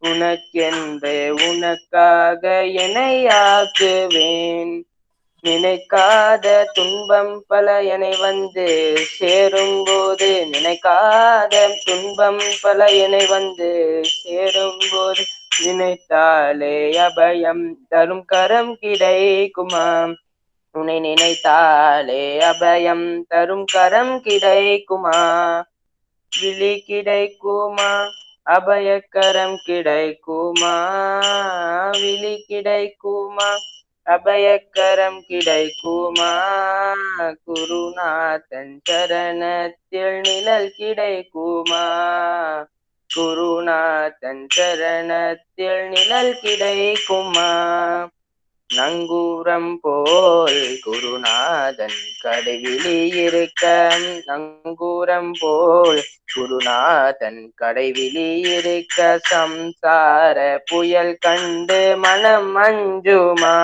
உனக்கென்றே உனக்காக என்னையாக்குவேன் நினைக்காத துன்பம் பல என்னை வந்து சேரும் போது நினைக்காத துன்பம் பல என்னை வந்து சேரும் போது நினைத்தாலே அபயம் தரும் கரம் கிடைக்குமா உன்னை நினைத்தாலே அபயம் தரும் கரம் கிடைக்குமா விழி கிடைக்குமா அபயக்கரம் கிடைக்குமா விழி கிடைக்குமா அபயக்கரம் கிடைக்குமா குருநாதன் சரணத்தில் நிழல் கிடைக்குமா குருநாதன் சரணத்தில் நிழல் கிடைக்குமா நங்கூரம் போல் குருநாதன் கடைவிழி இருக்க நங்கூரம் போல் குருநாதன் கடைவிழி இருக்க சம்சார புயல் கண்டு மனம் அஞ்சுமா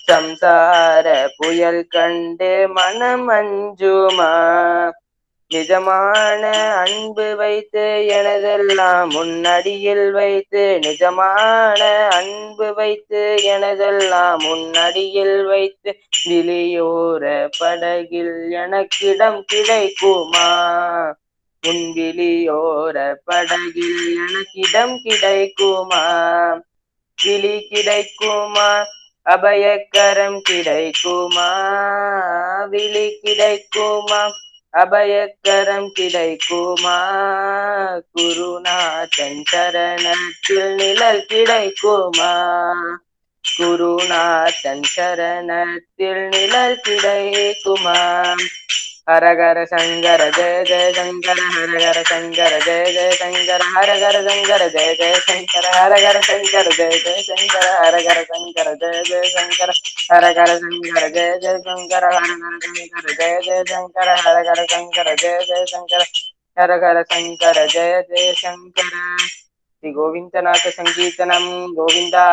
சம்சார புயல் கண்டு மனம் அஞ்சுமா நிஜமான அன்பு வைத்து எனதெல்லாம் முன்னடியில் வைத்து நிஜமான அன்பு வைத்து எனதெல்லாம் முன்னடியில் வைத்து விழியோர படகில் எனக்கிடம் கிடைக்குமா உன் விழியோர படகில் எனக்கிடம் கிடைக்குமா விழி கிடைக்குமா அபயக்கரம் கிடைக்குமா விழி கிடைக்குமா அபயக்கரம் கிடைக்குமா குருநாதன் சரணத்தில் நிழல் கிடைக்குமா குருநாதன் சரணத்தில் நிழல் கிடைக்குமா हर घर शंकर जय जय शंकर हर घर शंकर जय जय शंकर हर घर शंकर जय जय शंकर हर घर शंकर जय जय शंकर हर घर शंकर जय जय शंकर हर घर शंकर जय जय शंकर हर घर शंकर जय जय शंकर हर घर शंकर जय जय शंकर हर घर शंकर जय जय शंकर श्री गोविंदनाथ संकीर्तनम गोविंदा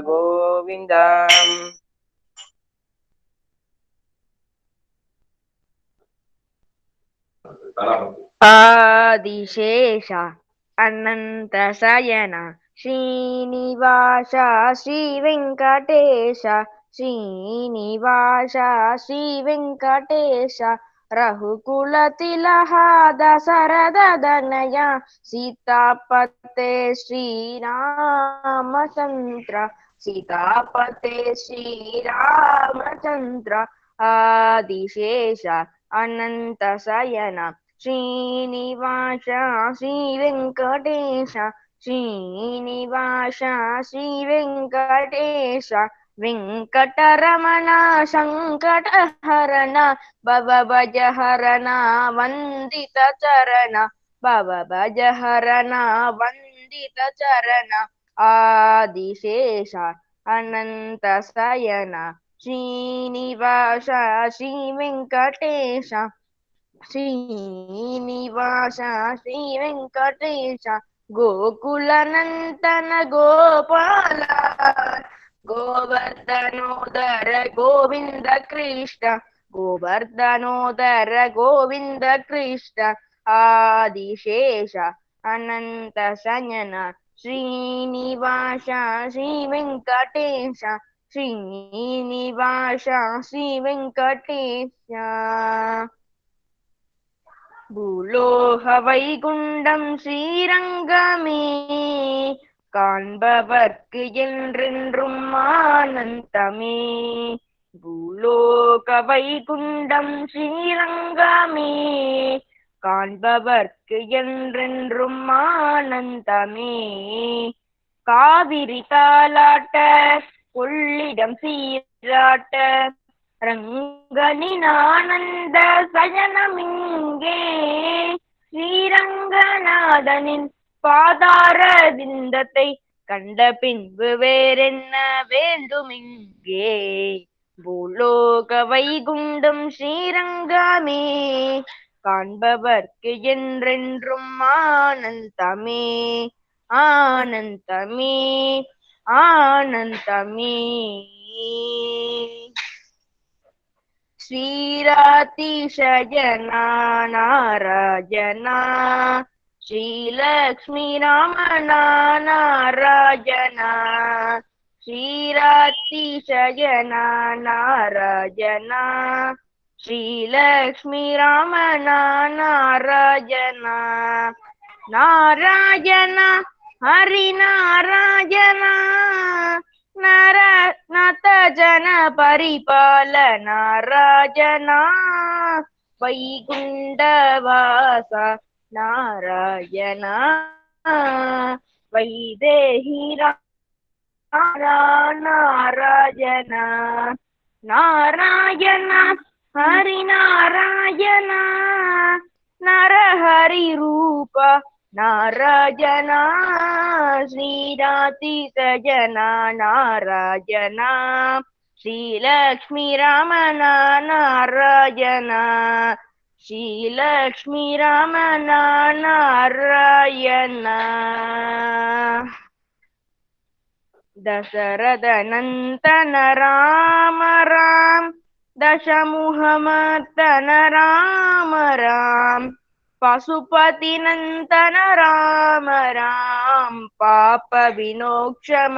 गोविंदा आदिशेष अनंत शयन श्रीनिवास श्री वेंकटेश श्रीनिवास श्री वेंकटेश रघुकुल तिलहा दशरथ दनया सीतापते श्रीरामचंद्र सीतापते श्रीरामचंद्र आदिशेष अनंत शयन श्रीनिवास श्री वेंकटेश श्रीनिवास श्री वेंकटेश वेंकटरमण शंकटहरण भवभजहरण वंदित चरण भवभजहरण वंदित चरण आदिशेष अनंत शयन श्रीनिवास श्री वेंकटेश श्रीनिवास श्री वेंकटेश गोकुलनंदन गोपाल गोवर्धनोदर गोविंद कृष्ण गोवर्धनोदर गोविंद कृष्ण आदिशेष अनंत शयन श्रीनिवास श्री वेंकटेश श्रीनिवास श्री वेंकटेश பூலோக வைகுண்டம் ஸ்ரீரங்கமே காண்பவர்க்கு என்றென்றும் ஆனந்தமே பூலோக வைகுண்டம் ஸ்ரீரங்கமே காண்பவர்க்கு என்றென்றும் ஆனந்தமே காவிரி தாலாட்ட கொள்ளிடம் சீராட்ட ரங்கனின் ஆனந்த சயனமிங்கே ஸ்ரீரங்கநாதனின் பாதார விந்தத்தை கண்ட பின்பு வேறென்ன வேண்டுமிங்கே பூலோக வைகுண்டம் ஸ்ரீரங்கமே காண்பவர்க்கு என்றென்றும் ஆனந்தமே ஆனந்தமே ஆனந்தமே श्रीरातिशयना नारायणा श्रीलक्ष्मी रामना नारायणा श्रीरातिशयना नारायणा श्रीलक्ष्मी रामना नारायणा नारायण हरि नारायणा नत जन परिपाल नारायणा वैकुंठवास नारायणा वैदेही नारायणा नारायण हरि नारायण नरहरि रूप नारायणा श्रीरातिशयना नारायणा श्रीलक्ष्मी रामना नारायणा श्रीलक्ष्मी रामना नारायणा दशरथ नंदन राम राम दशमुखमर्दन राम राम पशुपति नंदन राम राम पाप विनोक्षम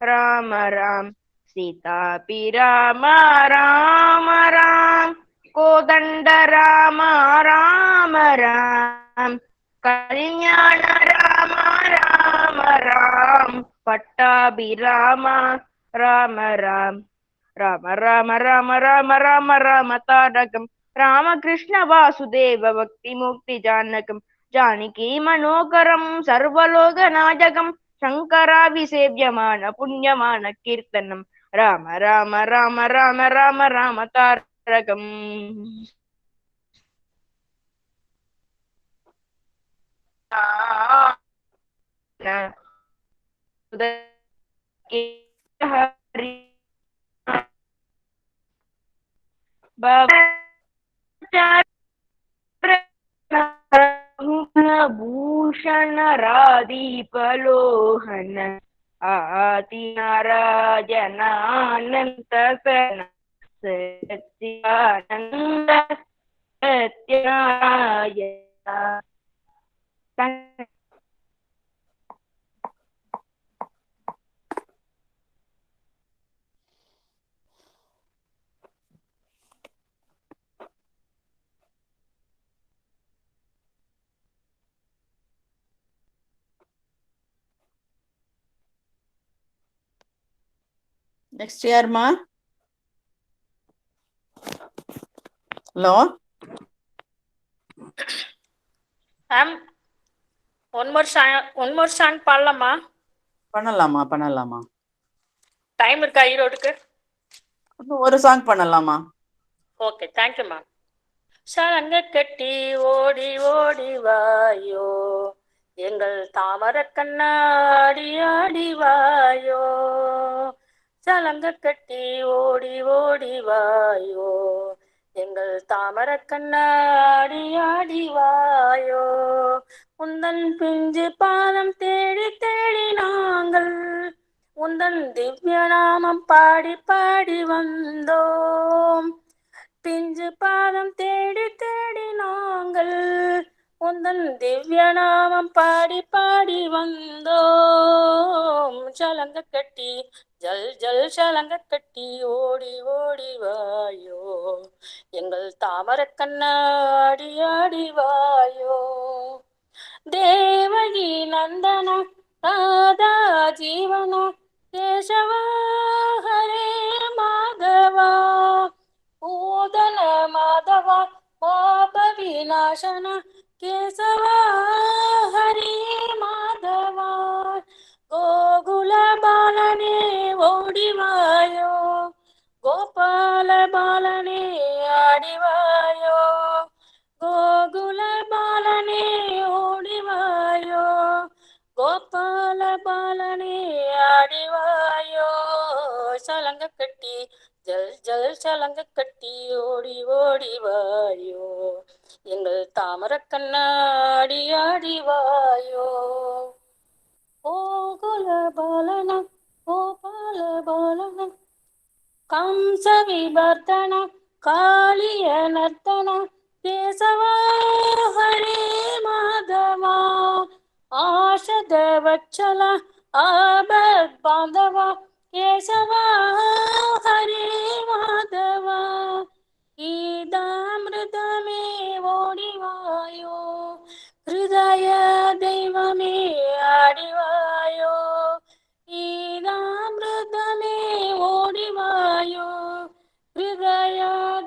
राम राम सीतापि राम राम राम कोदंड राम राम राम कल्याण राम राम राम पट्टाभिराम राम राम राम राम राम राम राम राम तारकम रामकृष्ण वासुदेव भक्ति मुक्ति जानकम जानकी मनोकरम सर्वलोकनायकम शंकराभिसेव्यमान पुण्यमान कीर्तनम राम राम राम राम राम राम तारकम भूषण रादीपलोहन आति नारायणानंत सन सत्यानंद सत्यनारायण. Next யாருமா? Hello ma'am one more song பாடலாமா? பண்ணலாமா? டைம் இருக்கா ஈரோடுக்கு? ஒரு சாங் பண்ணலாமா? Okay, thank you ma'am. சலங்க கட்டி ஓடி ஓடி வாயோ, எங்கள் தாமர கண்ணாடி ஆடி வாயோ. சலங்க கட்டி ஓடி ஓடி வாயோ, எங்கள் தாமர கண்ணாடி ஆடி வாயோ. உந்தன் பிஞ்சு பாதம் தேடி தேடி நாங்கள் உந்தன் திவ்ய நாமம் பாடி பாடி வந்தோம். பிஞ்சு பாதம் தேடி தேடி நாங்கள் உந்தன் திவ்ய நாமம் பாடி பாடி வந்தோம். சலங்க கட்டி ஜல் ஜல் சலங்க கட்டி ஓடி ஓடி வாயோ, எங்கள் தாமர கண்ணாடி ஆடி வாயோ. தேவகி நந்தனா ராதா ஜீவனா கேசவா ஹரே மாதவா, பூதன மாதவா பாப விநாசன கேசவா ஹரி மாதவா. கோகுல பாலனே ஓடிவாயோ, கோபால பாலனே ஆடிவாயோ. கோகுல பாலனே ஓடிவாயோ, கோபால பாலனே ஆடிவாயோ. சலங்க கட்டி ஜல் ஜல் சலங்க கட்டி ஓடி ஓடி வாயோ, எங்கள் தாமர கண்ணாடி ஆடி வாயோ. கோகுல பாலன கோபால பாலன கம்ச விபர்த்தன காளிய நர்த்தன கேசவா ஹரே மாதவா. ஆஷத வச்சல ஆபத் பாந்தவா கேசவா ஹரே மாதவா. கீதாமிருதமே ஓடிவாயோ, ஹிருதய தெய்வமே ஆடிவாயோ. கீதாமிருதமே ஓடிவாயோ, ஹிருதய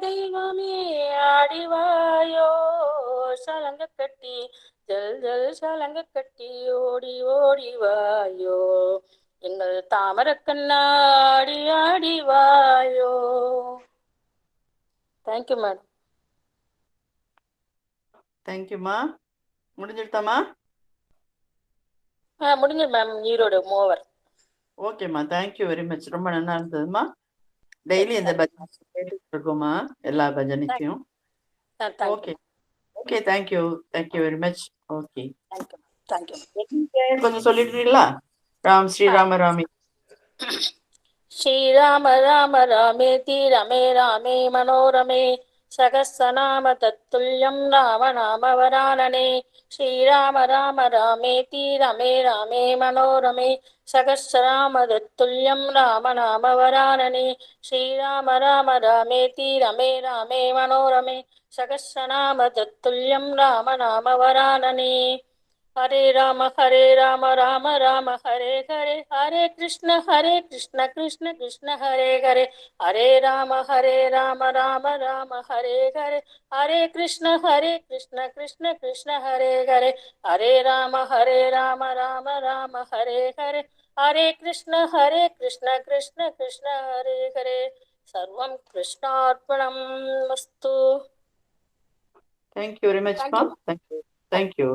தெய்வமே ஆடிவாயோ. சலங்க கட்டி ஜல் ஜல் சலங்க கட்டி ஓடி ஓடி வாயோ, எங்கள் தாமர கண்ணாடி ஆடி வாயோ. Thank you madam. தேங்க்யூமா. முடிஞ்சிருத்தாமா? முடிஞ்சு மேம். ஈரோடு மூவர். ஓகேம்மா, தேங்க்யூ வெரி மச். ரொம்ப நல்லா இருந்ததுமா. டெய்லி இந்த பஜனை கேட்டுட்டு இருக்கோமா, எல்லா பஜனைக்கும். Okay okay, thank you very much. Okay, thank you. கொஞ்சம் சொல்லிடுறீங்களா? ஸ்ரீராம ராமி. ஸ்ரீராம ராம ராமேதி ரமே ராமே மனோரமே, சகஸ்ரநாம தத்துல்யம் ராம நாம வரானனே. ஸ்ரீராம ராம ராமேதி ரமே ராமே மனோரமே, சகஸ்ரநாம தத்துல்யம் ராம நாம வரானனே. ஸ்ரீராம ராம ராமேதி ரமே ராமே மனோரமே, சகஸ்ரநாம தத்துல்யம் ராம நாம வரானனே. ஹரே ராம ராம ராம ஹரே ஹரே, ஹரே கிருஷ்ண கிருஷ்ண கிருஷ்ண ஹரே ஹரே. ஹரே ராம ராம ராம ஹரே ஹரே, ஹரே கிருஷ்ண கிருஷ்ண கிருஷ்ண ஹரே ஹரே. ஹரே ராம ராம ராம ஹரே ஹரே, ஹரே கிருஷ்ண கிருஷ்ண கிருஷ்ண ஹரே ஹரே. சர்வம் கிருஷ்ணார்ப்பணம் அஸ்து. தேங்க்யூ வெரி மச் மா. தேங்க்யூ.